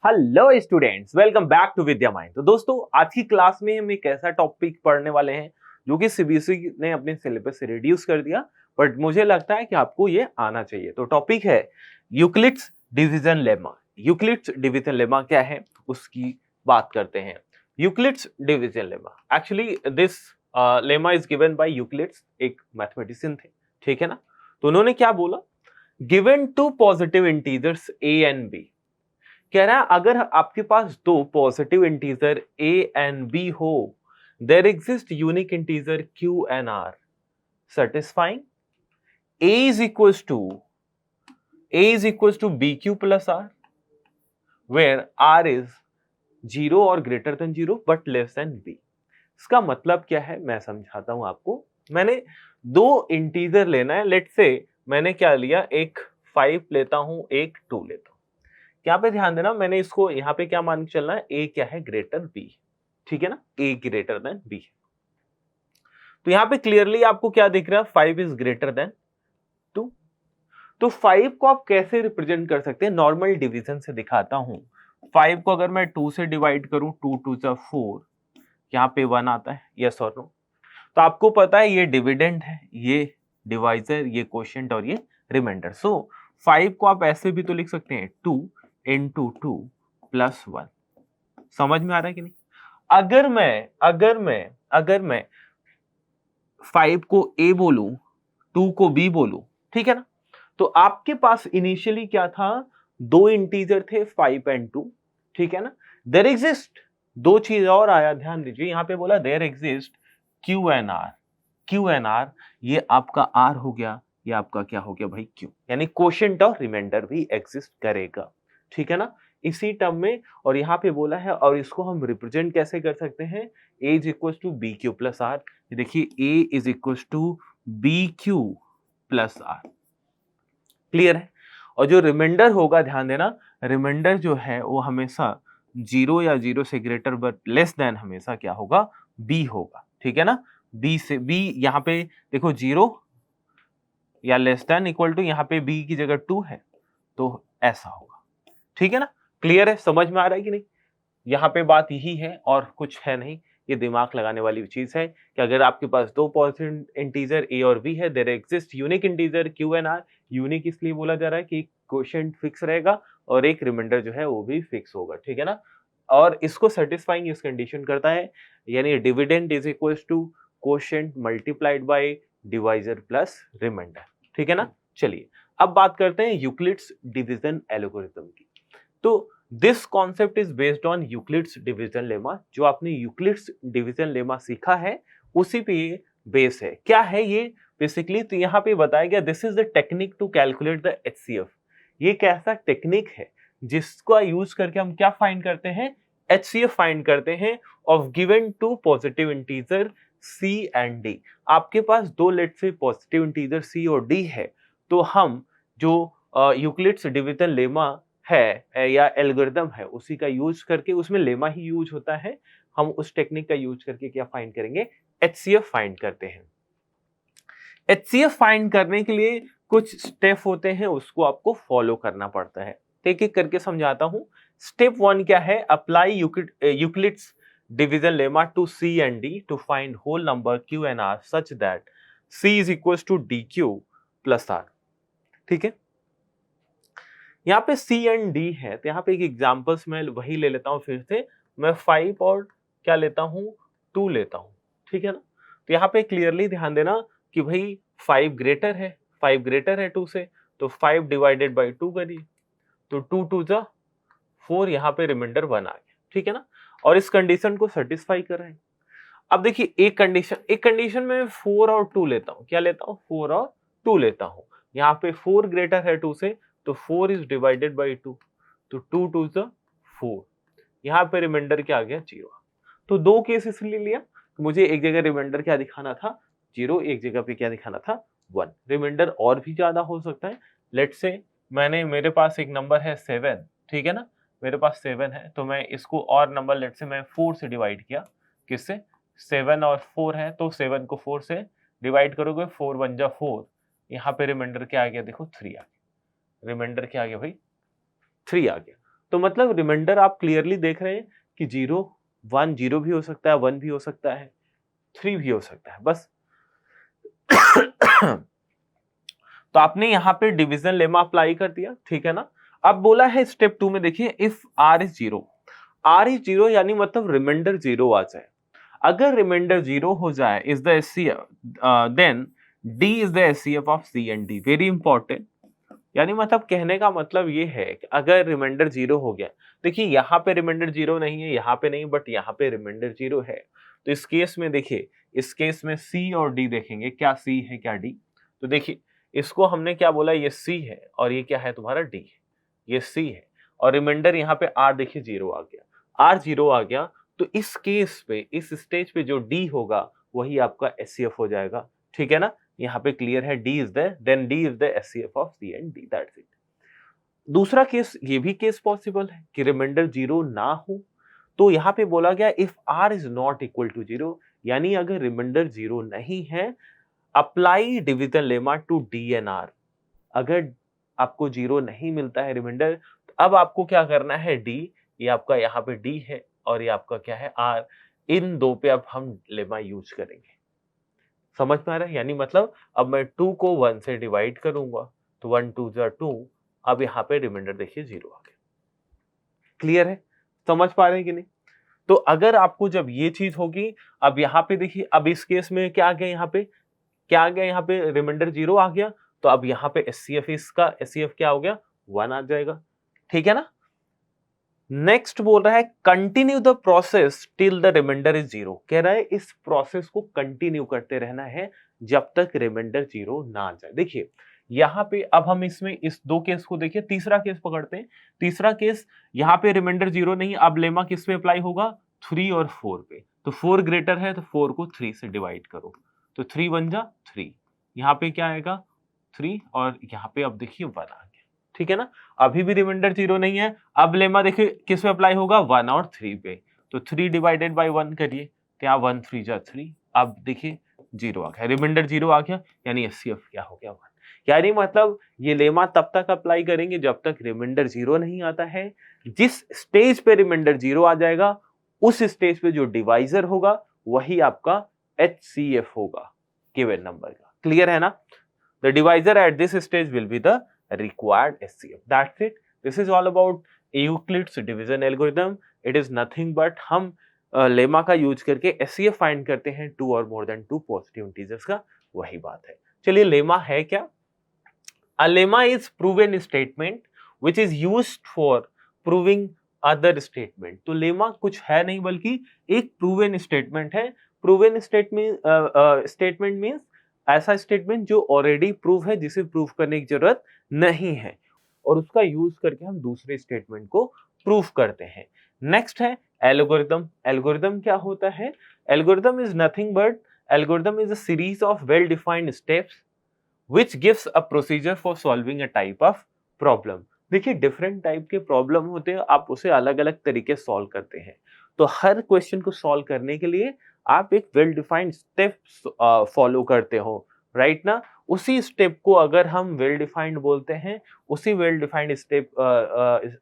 Hello students, welcome back to Vidya mind. तो दोस्तों, आज की क्लास में हम एक ऐसा टॉपिक पढ़ने वाले हैं जो कि सीबीएसई ने अपने सिलेबस से रिड्यूस कर दिया, बट मुझे लगता है कि आपको ये आना चाहिए। तो टॉपिक है Euclid's division lemma. Euclid's division lemma क्या है उसकी बात करते हैं। Euclid's division lemma, actually this lemma is given by Euclid's, एक मैथमेटिशियन थे, ठीक है ना। तो उन्होंने क्या बोला, given two positive integers a and b, कह रहा है अगर आपके पास दो positive integer a and b हो, there exist unique integer q and r satisfying a is equals to bq plus r where r is 0 और greater than 0 but less than b। इसका मतलब क्या है मैं समझाता हूं आपको। मैंने दो इंटीजर लेना है, लेट से मैंने क्या लिया, एक 5 लेता हूं, एक 2 लेता हूं। यहाँ पे ध्यान देना, मैंने इसको यहाँ पे क्या मान के चलना है, a क्या है, ग्रेटर b, ठीक है ना, a ग्रेटर देन b। तो यहाँ पे क्लियरली आपको क्या दिख रहा है, 5 इज ग्रेटर देन 2। तो 5 को आप कैसे रिप्रेजेंट कर सकते हैं, नॉर्मल डिवीजन से दिखाता हूं। 5 को अगर मैं 2 से डिवाइड करूं, 2 2 जा 4, यहाँ पे 1 आता है, यस और नो। तो आपको पता है ये डिविडेंड है, ये डिवाइजर, ये क्वोशिएंट और ये रिमाइंडर। सो 5 को आप ऐसे भी तो लिख सकते हैं, 2 into 2 plus 1। समझ में आ रहा है कि नहीं। अगर मैं 5 को a बोलूं, 2 को b बोलूं, ठीक है ना, तो आपके पास इनिशियली क्या था, दो इंटीजर थे 5 एंड 2, ठीक है ना। देयर एग्जिस्ट, दो चीज और आया, ध्यान दीजिए, यहां पे बोला there exist q and r। q and r, ये आपका r हो गया, ये आपका क्या हो गया भाई, q, यानी क्वोशिएंट और रिमाइंडर भी एग्जिस्ट करेगा, ठीक है ना, इसी टर्म में। और यहाँ पे बोला है, और इसको हम रिप्रेजेंट कैसे कर सकते हैं, a is equal to b q plus r. देखिए a is equal to b q plus r, clear है। और जो रिमाइंडर होगा, ध्यान देना, रिमाइंडर जो है वो हमेशा 0 या 0 से ग्रेटर बट लेस देन हमेशा क्या होगा, b होगा, ठीक है ना। b से b, यहाँ पे देखो 0 या लेस देन इक्वल टू, यहाँ पे b की जगह 2 है, तो ऐसा होगा, ठीक है ना। क्लियर है, समझ में आ रहा है कि नहीं। यहाँ पे बात यही है और कुछ है नहीं, ये दिमाग लगाने वाली चीज है कि अगर आपके पास दो पॉजिटिव इंटीजर a और b है, there exist unique integer q and r। Unique इसलिए बोला जा रहा है कि क्वोशिएंट फिक्स रहेगा और एक रिमाइंडर जो है वो भी फिक्स होगा, ठीक है ना। और इसको सेटिस्फाइंग इस कंडीशन करता है, यानी dividend is equal to quotient multiplied by divisor plus remainder, ठीक है ना। चलिए अब बात करते हैं यूक्लिड्स डिवीजन एल्गोरिथम की। तो this concept is based on Euclid's division lemma. जो आपने यूक्लिड्स डिवीजन लेमा सीखा है उसी पे ये बेस है। क्या है ये बेसिकली, तो यहाँ पे बताया गया, this is the technique to calculate the HCF. ये कैसा टेक्निक है जिसका यूज करके हम क्या फाइंड करते हैं, एचसीएफ फाइंड करते हैं of given two positive integer c and d. आपके पास दो लेट से पॉजिटिव इंटीजर सी और डी है, तो हम जो यूक्लिड्स डिवीजन लेमा है या एल्गोरिथम है उसी का यूज करके, उसमें लेमा ही यूज होता है, हम उस टेक्निक का यूज करके क्या फाइंड करेंगे, एचसीएफ फाइंड करते हैं। एचसीएफ फाइंड करने के लिए कुछ स्टेप होते हैं, उसको आपको फॉलो करना पड़ता है। एक एक करके समझाता हूं। स्टेप 1 क्या है, apply Euclid's division lemma to c and d to find whole number q and r such that c is equal to d q plus r, ठीक है। यहाँ पे C एंड D है, तो यहाँ पे एक एग्जांपल्स मैं वही ले लेता हूँ, फिर से मैं 5 और क्या लेता हूँ, 2 लेता हूँ, ठीक है ना। तो यहाँ पे क्लियरली ध्यान देना कि भाई 5 ग्रेटर है, 5 ग्रेटर है 2 से, तो 5 डिवाइडेड बाई 2 करिए, तो 2 2 जा 4, यहाँ पे रिमाइंडर 1 आ गया, ठीक है ना। और इस कंडीशन को सेटिस्फाई कर रहे हैं। अब देखिए एक कंडीशन में 4 और 2 लेता हूँ, क्या लेता हूँ, 4 और 2 लेता हूँ। यहाँ पे 4 ग्रेटर है 2 से, तो 4 इज डिवाइडेड बाई 2, तो 2 2 जा 4, यहाँ पे रिमाइंडर क्या आ गया, 0। तो दो केस इसलिए लिया, तो मुझे एक जगह रिमाइंडर क्या दिखाना था, 0, एक जगह पे क्या दिखाना था, 1। रिमाइंडर और भी ज्यादा हो सकता है, लेट से मेरे पास एक नंबर है 7, ठीक है ना, मेरे पास 7 है, तो मैं इसको और नंबर लेट से मैं 4 से डिवाइड किया, किससे, 7 और 4 है, तो 7 को 4 से डिवाइड करोगे, 4 1 जा 4, यहाँ पे रिमाइंडर क्या आ गया, देखो 3 आ गया, रिमाइंडर क्या आ गया भाई, 3 आ गया। तो मतलब रिमाइंडर आप क्लियरली देख रहे हैं कि 0 1 0 भी हो सकता है, 1 भी हो सकता है, 3 भी हो सकता है, बस। तो आपने यहाँ पे डिवीजन लेमा अप्लाई कर दिया, ठीक है ना। अब बोला है स्टेप 2 में, देखिए if r is 0, r is 0 यानी मतलब रिमाइंडर 0 आ जाए। अगर रिमाइंडर 0 हो जाए is the HCF, then d is the HCF of c and d। Very important, यानी मतलब कहने का मतलब ये है कि अगर रिमाइंडर 0 हो गया, देखिए यहाँ पे रिमाइंडर 0 नहीं है, यहाँ पे नहीं, बट यहाँ पे रिमाइंडर 0 है, तो इस केस में देखिए, इस केस में c और d देखेंगे, क्या c है क्या d। तो देखिए इसको हमने क्या बोला, ये c है और ये क्या है तुम्हारा d है, ये c है और रिमाइंडर यहाँ पे r देखिए 0 आ गया, r 0 आ गया, तो इस केस पे, इस स्टेज पे जो d होगा वही आपका एचसीएफ हो जाएगा, ठीक है ना। यहाँ पे क्लियर है, D is the, then D is the HCF of C and D, that's it. दूसरा केस, ये भी केस पॉसिबल है कि रिमाइंडर 0 ना हो, तो यहाँ पे बोला गया if R is not equal to 0, यानी अगर रिमाइंडर 0 नहीं है, apply division lemma to D and R। अगर आपको 0 नहीं मिलता है रिमाइंडर, तो अब आपको क्या करना है, D, ये आपका यहाँ पे D है और ये आपका क्या है R, इन दो पे अब हम लेमा यूज करेंगे। समझ में आ रहा है, यानी मतलब अब मैं 2 को 1 से डिवाइड करूंगा, तो 1 2 जा 2, अब यहाँ पे रिमाइंडर देखिए 0 आ गया। क्लियर है, समझ पा रहे हैं कि नहीं। तो अगर आपको जब ये चीज होगी, अब यहाँ पे देखिए, अब इस केस में क्या आ गया, यहाँ पे क्या आ गया, यहाँ पे रिमाइंडर 0 आ गया, तो अब यहाँ पे एचसीएफ, इसका एचसीएफ क्या हो गया, 1 आ जाएगा, ठीक है ना। नेक्स्ट बोल रहा है continue the process till the remainder is 0। कह रहा है इस प्रोसेस को कंटिन्यू करते रहना है जब तक रिमाइंडर 0 ना आ जाए। देखिए यहाँ पे अब हम इसमें इस दो केस को देखिए, तीसरा केस पकड़ते हैं। तीसरा केस, यहाँ पे रिमाइंडर 0 नहीं, अब लेमा किस पे अप्लाई होगा, 3 और 4 पे। तो 4 ग्रेटर है तो 4 को 3 से डिवाइड करो, तो 3 1 जा 3, यहाँ पे क्या आएगा 3 और यहाँ पे अब देखिए 1 आ गया, ठीक है ना। अभी भी रिमाइंडर 0 नहीं है, अब लेमा देखिए किस पे अप्लाई होगा, 1 और 3 पे, तो 3 डिवाइडेड बाय 1 करिए, क्या 1 3 जा 3, अब देखिए 0 आ गया, रिमाइंडर 0 आ गया, यानी एचसीएफ क्या हो गया 1। यानी मतलब ये लेमा तब तक अप्लाई करेंगे जब तक रिमाइंडर 0 नहीं आता है। जिस स्टेज पे रिमाइंडर 0 आ जाएगा, उस स्टेज पे जो डिवाइजर होगा वही आपका एचसीएफ होगा गिवन नंबर का। क्लियर है ना। The divisor at this stage will be the required HCF. That's it. This is all about Euclid's division algorithm. It is nothing but हम लेमा का यूज करके HCF फाइंड करते हैं 2 और मोर देन 2 पॉजिटिव इंटीजर्स का, वही बात है। चलिए लेमा है क्या। A lemma is proven statement which is used for proving other statement। तो लेमा कुछ है नहीं बल्कि एक प्रूवन स्टेटमेंट है। प्रूवन स्टेटमेंट मीन्स ऐसा स्टेटमेंट जो ऑलरेडी प्रूव है, जिसे प्रूव करने की जरूरत नहीं है, और उसका यूज करके हम दूसरे स्टेटमेंट को प्रूव करते हैं। नेक्स्ट है एल्गोरिथम। एल्गोरिथम क्या होता है, algorithm is nothing but, algorithm is a series of well defined steps which gives a procedure for solving a type of problem। देखिए डिफरेंट टाइप के प्रॉब्लम होते हैं, आप उसे अलग अलग तरीके सॉल्व करते हैं, तो हर क्वेश्चन को सॉल्व करने के लिए आप एक वेल डिफाइंड स्टेप फॉलो करते हो, राइट ना। उसी स्टेप को अगर हम वेल डिफाइंड बोलते हैं, उसी well defined step,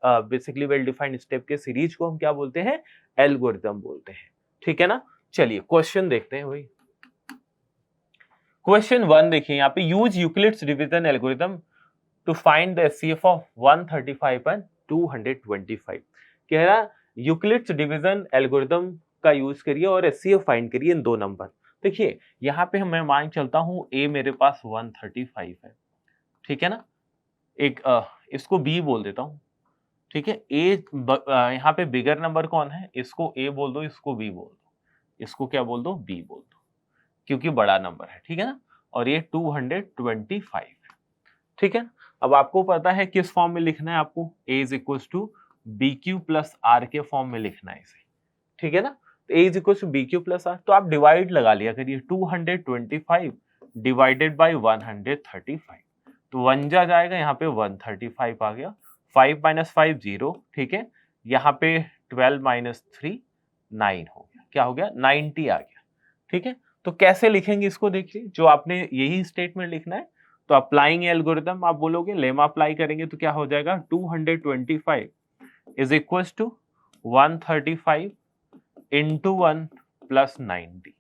basically well defined step के सीरीज को हम क्या बोलते हैं, एल्गोरिथम बोलते हैं, ठीक है ना। चलिए क्वेश्चन देखते हैं भाई। क्वेश्चन 1 देखिए यहाँ पे, use Euclid's division algorithm to find the HCF of 135 and 225। कह रहा यूक्लिड्स डिवीजन एल्गोरिथम का यूज करिए और एचसीएफ फाइंड करिए इन दो नंबर। देखिए यहाँ पे मैं मान चलता हूँ ए मेरे पास 135 है, ठीक है ना। एक इसको बी बोल देता हूँ, ठीक है। ए यहाँ पे बिगर नंबर कौन है, इसको ए बोल दो, इसको बी बोल दो, इसको क्या बोल दो, बी बोल दो, क्योंकि बड़ा नंबर है, ठीक है ना। और ये 225 है, ठीक है। अब आपको पता है किस फॉर्म में लिखना है, आपको a is equal to b q plus r के फॉर्म में लिखना है इसे, ठीक है ना। तो a is equal to b q plus r, तो आप डिवाइड लगा लिया करिए, 225 डिवाइडेड बाई 135, तो 1 जा जाएगा, यहाँ पे 135 आ गया, 5 माइनस 5 0, ठीक है। यहाँ पे 12 माइनस 3 9 हो गया, क्या हो गया 90 आ गया, ठीक है। तो कैसे लिखेंगे इसको, देखिए जो आपने यही स्टेटमेंट लिखना है, तो अप्लाइंग एल्गोरिथम आप बोलोगे, लेमा अप्लाई करेंगे तो क्या हो जाएगा, 225 is equal to 135 into 1 plus 90।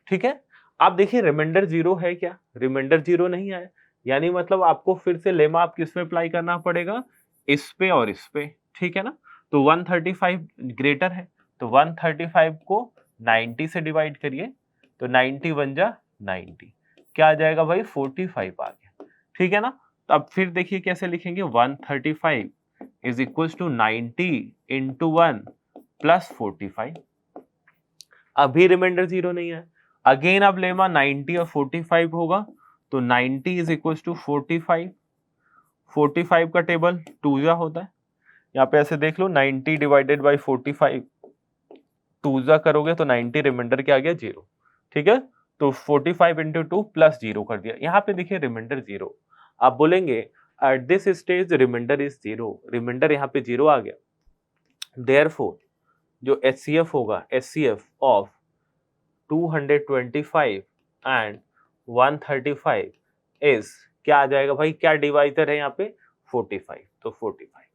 ठीक है, आप देखिए रिमाइंडर जीरो है क्या, रिमाइंडर जीरो नहीं है, यानी मतलब आपको फिर से लेमा आप किस पे अप्लाई करना पड़ेगा, इस पे और इस पे। ठीक है ना, तो 135 ग्रेटर है, तो 135 को 90 से डिवाइड करिए, तो 90 बन जा 90, क्या आ जाएगा भाई 45 आ गया। ठीक है ना, तो अब फिर देखिए कैसे लिखेंगे, 135 is equal to 90 into 1 plus 45। अभी रिमाइंडर जीरो नहीं है, अगेन अब लेमा 90 और 45 होगा, तो 90 इज इक्वल टू 45, 45 का टेबल 2 जा होता है, यहाँ पे ऐसे देख लो 90 डिवाइडेड बाई 45, 2 जा करोगे तो 90, रिमाइंडर क्या आ गया जीरो। ठीक है, तो 45 इंटू 2 प्लस जीरो कर दिया, यहाँ पे देखिए रिमाइंडर जीरो। आप बोलेंगे at this stage remainder is zero, remainder यहाँ पे जीरो आ गया, देयरफॉर जो HCF होगा, HCF ऑफ 225 एंड 135 इज क्या आ जाएगा भाई, क्या डिवाइजर है यहाँ पे 45, तो 45।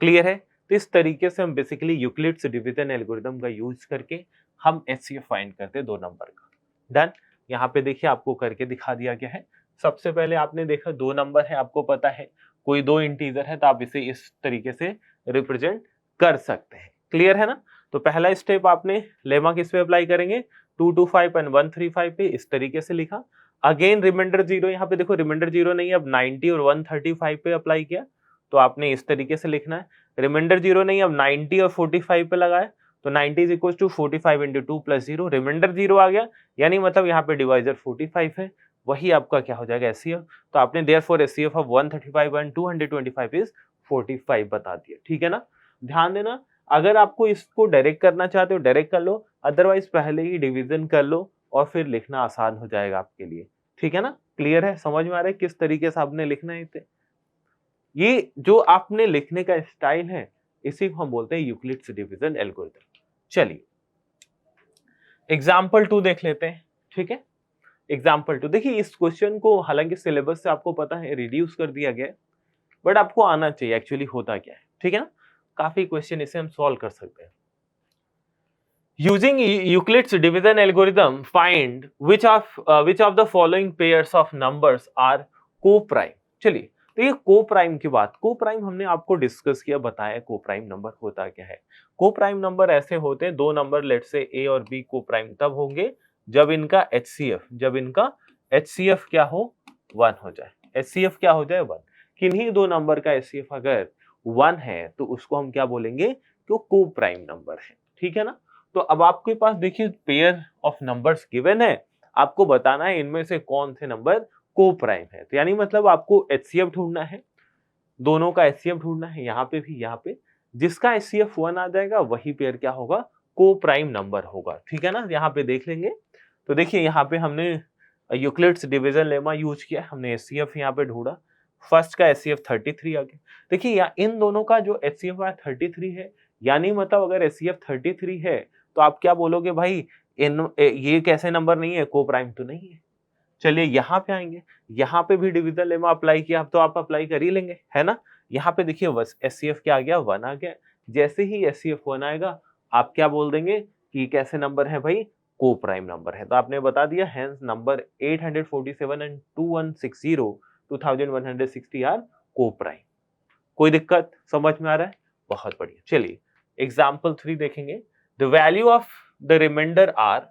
क्लियर है, तो इस तरीके से हम बेसिकली यूक्लिड्स डिवीजन एल्गोरिथम का यूज करके हम HCF फाइंड करते हैं दो नंबर का। डन, यहाँ पे देखिए आपको करके दिखा दिया गया है। सबसे पहले आपने देखा दो नंबर है, आपको पता है कोई दो इंटीजर है तो आप इसे इस तरीके से रिप्रेजेंट कर सकते हैं। क्लियर है ना, तो पहला स्टेप आपने लेमा किस पे अप्लाई करेंगे, 225 एंड 135 पे, इस तरीके से लिखा। अगेन रिमाइंडर जीरो, यहाँ पे देखो रिमाइंडर जीरो नहीं है, अब 90 और 135 पे अप्लाई किया, तो आपने इस तरीके से लिखना है। रिमाइंडर जीरो नहीं, अब 90 और 45 पे लगाए, तो 90 is equal to 45 into 2 plus zero, reminder zero आ गया, यानी मतलब यहाँ पे डिवाइजर 45 है, वही आपका क्या हो जाएगा HCF। तो आपने therefore HCF of 135 and 225 is 45 बता दिया। ठीक है ना, ध्यान देना, अगर आपको इसको डायरेक्ट करना चाहते हो डायरेक्ट कर लो, अदरवाइज पहले ही डिवीजन कर लो और फिर लिखना आसान हो जाएगा आपके लिए। ठीक है ना, क्लियर है, समझ में आ रहा है किस तरीके से आपने लिखना है इसे। ये जो आपने लिखने का स्टाइल है इसी को हम बोलते हैं यूक्लिड्स डिवीजन एल्गोरिथम। चलिए एग्जाम्पल 2 देख लेते हैं। ठीक है, एग्जाम्पल 2 देखिए, इस क्वेश्चन को हालांकि सिलेबस से आपको पता है रिड्यूस कर दिया गया है, बट आपको आना चाहिए एक्चुअली होता क्या है। ठीक है ना, काफी क्वेश्चन इसे हम सॉल्व कर सकते हैं। Using Euclid's division algorithm find which of the following pairs of numbers are co-prime। चलिए, तो ये को-प्राइम की बात, को-प्राइम हमने आपको डिस्कस किया, बताया को-प्राइम नंबर होता क्या है। को-प्राइम नंबर ऐसे होते हैं, दो नंबर लेट से A और B को-प्राइम तब होंगे जब इनका HCF क्या हो 1 हो जाए, HCF क्या हो जाए 1। किन्हीं दो नंबर का HCF अगर 1 है तो उसको हम क्या बोलेंगे कि वो को-प्राइम नंबर है। ठीक है ना, तो अब आपके पास देखिए पेयर ऑफ नंबर्स गिवन है, आपको बताना है इनमें से कौन से नंबर को-प्राइम है। तो यानी मतलब आपको HCF ढूंढना है, दोनों का HCF ढूंढना है, यहाँ पे भी यहाँ पे, जिसका HCF 1 आ जाएगा वही पेयर क्या होगा, को-प्राइम नंबर होगा। ठीक है ना, यहाँ पे देख लेंगे। तो देखिए यहाँ पे हमने यूक्लिड्स डिवीजन लेमा यूज किया, हमने HCF यहाँ पे ढूंढा, फर्स्ट का HCF 33 आ गया। देखिए इन दोनों का जो HCF 33 है, यानी मतलब अगर HCF 33 है तो आप क्या बोलोगे भाई, ये कैसे नंबर नहीं है, को-प्राइम तो नहीं है। चलिए यहाँ पे आएंगे, यहाँ पे भी डिवीजन लेमा अप्लाई किया, अब तो आप अप्लाई कर ही लेंगे, है ना। यहाँ पे देखिए बस HCF क्या आ गया 1 आ गया, जैसे ही HCF 1 आएगा आप क्या बोल देंगे कि कैसे नंबर है भाई, को-प्राइम नंबर है। तो आपने बता दिया, hence number 847 and 2160 are coprime. कोई दिक्कत, समझ में आ रहा है, बहुत बढ़िया। चलिए एग्जाम्पल 3 देखेंगे। The value of the remainder are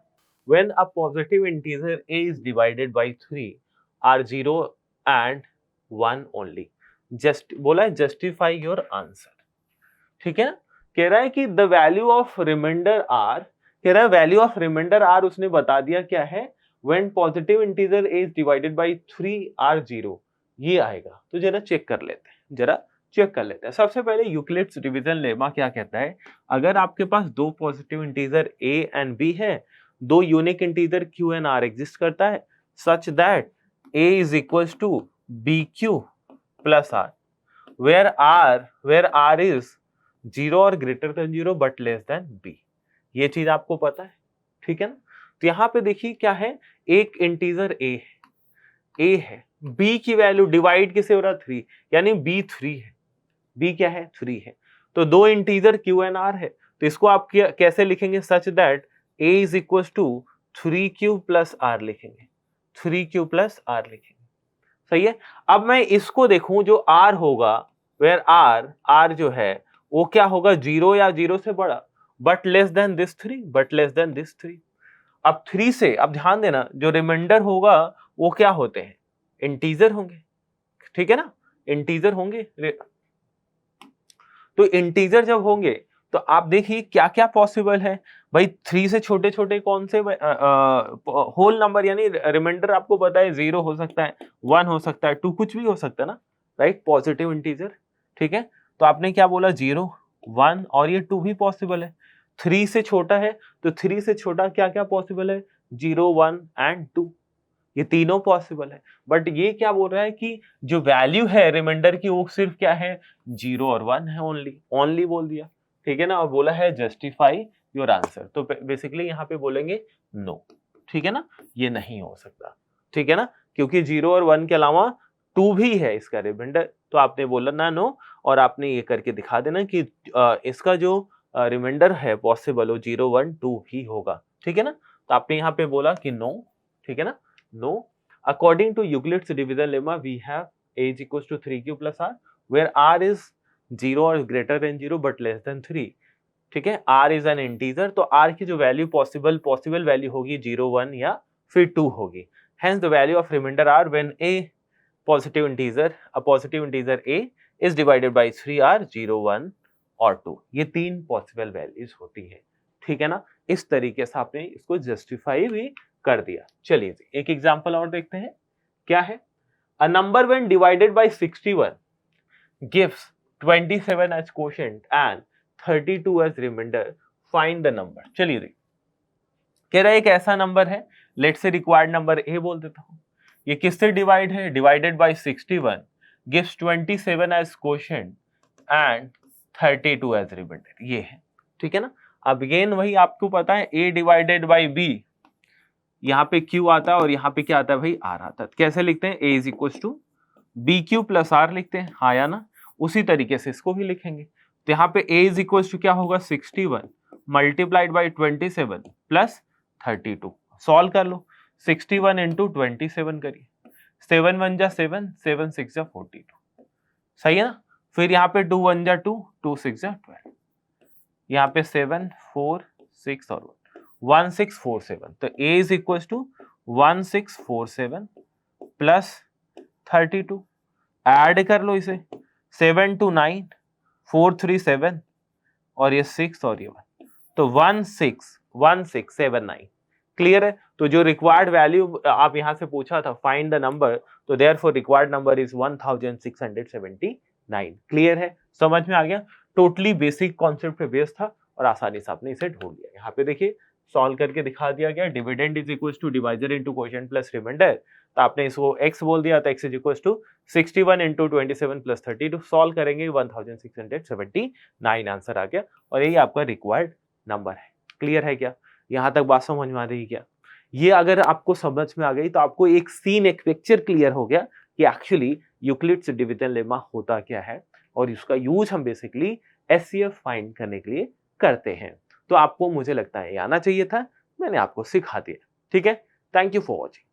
when a positive integer a is divided by 3 are 0 and 1 only। Just बोला है justify your answer। ठीक है ना, कह रहा है कि the value of remainder are, कह रहा है value of remainder are उसने बता दिया क्या है, when positive integer a is divided by 3 are 0, ये आएगा। तो जरा चेक कर लेते हैं, जरा चेक कर लेते हैं। सबसे पहले यूक्लिड्स डिवीजन लेमा क्या कहता है, अगर आपके पास दो positive integer a and b है, दो unique integer q and r exist करता है, such that a is equals to bq plus r, where r is 0 और greater than 0 but less than b। ये चीज आपको पता है, ठीक है ना। तो यहाँ पे देखिए क्या है, एक इंटीजर a है, b की वैल्यू डिवाइड किसे हो रहा 3, यानी b 3 है, b क्या है 3 है। तो दो इंटीजर क्यू एंड आर है, तो इसको आप कैसे लिखेंगे, such that a is equal to 3q plus r लिखेंगे, 3q प्लस आर लिखेंगे। सही है। अब मैं इसको देखूं, जो r होगा, वेयर r जो है वो क्या होगा, 0 या 0 से बड़ा, but less then this 3, but less then this 3। अब 3 से, अब ध्यान देना, जो रिमाइंडर होगा वो क्या होते हैं, इंटीजर होंगे, ठीक है ना, इंटीजर होंगे। तो इंटीजर जब होंगे तो आप देखिए क्या क्या पॉसिबल है भाई। 3 से छोटे छोटे कौन से होल नंबर, यानी रिमाइंडर आपको पता है 0 हो सकता है, 1 हो सकता है, 2 कुछ भी हो सकता है ना, राइट, पॉजिटिव इंटीजर। ठीक है, तो आपने क्या बोला, 0, 1 और ये 2 भी पॉसिबल है। 3 से छोटा है तो 3 से छोटा क्या क्या पॉसिबल है, 0, 1 एंड 2, ये तीनों पॉसिबल है। बट ये क्या बोल रहा है कि जो वैल्यू है रिमाइंडर की वो सिर्फ क्या है, 0 और 1 है, ओनली बोल दिया। ठीक है ना, और बोला है जस्टिफाई योर आंसर, तो बेसिकली यहाँ पे बोलेंगे नो। ठीक है ना, ये नहीं हो सकता। ठीक है ना, क्योंकि 0 और 1 के अलावा 2 भी है इसका रिमाइंडर, तो आपने बोला ना नो, और आपने ये करके दिखा देना कि इसका जो रिमाइंडर है पॉसिबल वो 0, 1, 2 ही होगा। ठीक है ना, तो आपने यहाँ पे बोला कि नो। ठीक है ना, no. According to Euclid's division lemma, we have a is equals to 3q plus r, where r is 0 or greater than 0 but less than 3. ठीक है, r is an integer, तो r की जो वैल्यू पॉसिबल वैल्यू होगी 0, 1 या फिर 2 होगी। Hence the value of remainder r when a positive integer a is divided by 3r, 0, 1 और 2, ये तीन पॉसिबल वैल्यूज होती है। ठीक है ना, इस तरीके से आपने इसको जस्टिफाई भी कर दिया। चलिए एक एग्जांपल और देखते हैं, क्या है, a number when divided by 61 gives 27 as quotient and 32 as remainder, find the number. चलिए देखिए, कह रहा है एक ऐसा नंबर है, let's say required number A बोल देता हूं, ये किससे डिवाइड है, divided by 61 gives 27 as quotient and 32 as remainder, ये है। ठीक है ना, अब अगेन वही आपको पता है, a डिवाइडेड बाय b, यहाँ पे q आता है और यहाँ पे क्या आता है भाई, r आता है। कैसे लिखते हैं, a is equal to b q plus r लिखते हैं, हाँ या ना, उसी तरीके से इसको भी लिखेंगे। तो यहाँ पे a इज इक्वल टू क्या होगा, 61 मल्टीप्लाइड बाई 27 प्लस 32। सॉल्व कर लो, 61 इंटू 27 करिए, 7 1 जा 7, 7 6 जा 42, सही है ना। फिर यहाँ पे 2 1 जा 2, 2 6 जा 12, यहाँ पे 7 4 6 और 1647, तो a is equal to 1647 plus 32, add कर लो इसे, 7 2 9 4 3 7 और ये 6 और ये 1, तो 1679। क्लियर है, तो जो रिक्वायर्ड वैल्यू आप यहां से पूछा था, फाइंड द नंबर, तो therefore required number is 1679। Clear है, समझ में आ गया, टोटली बेसिक कॉन्सेप्ट पे बेस्ड था और आसानी से आपने इसे ढूंढ लिया। यहाँ पे देखिए सॉल्व करके दिखा दिया गया, dividend is equal to divisor into quotient plus remainder, तो आपने इसको x बोल दिया, तो x is equal to 61 into 27 plus 32, solve करेंगे 1679 आंसर आ गया, और यही आपका रिक्वायर्ड नंबर है। क्लियर है क्या, यहाँ तक बात समझ में आ रही है क्या? ये अगर आपको समझ में आ गई तो आपको एक सीन, एक पिक्चर क्लियर हो गया कि एक्चुअली यूक्लिड्स डिवीजन लेमा होता क्या है, और इसका यूज हम बेसिकली एचसीएफ फाइंड करने के लिए करते हैं। तो आपको, मुझे लगता है ये आना चाहिए था, मैंने आपको सिखा दिया। ठीक है, थैंक यू फॉर वॉचिंग।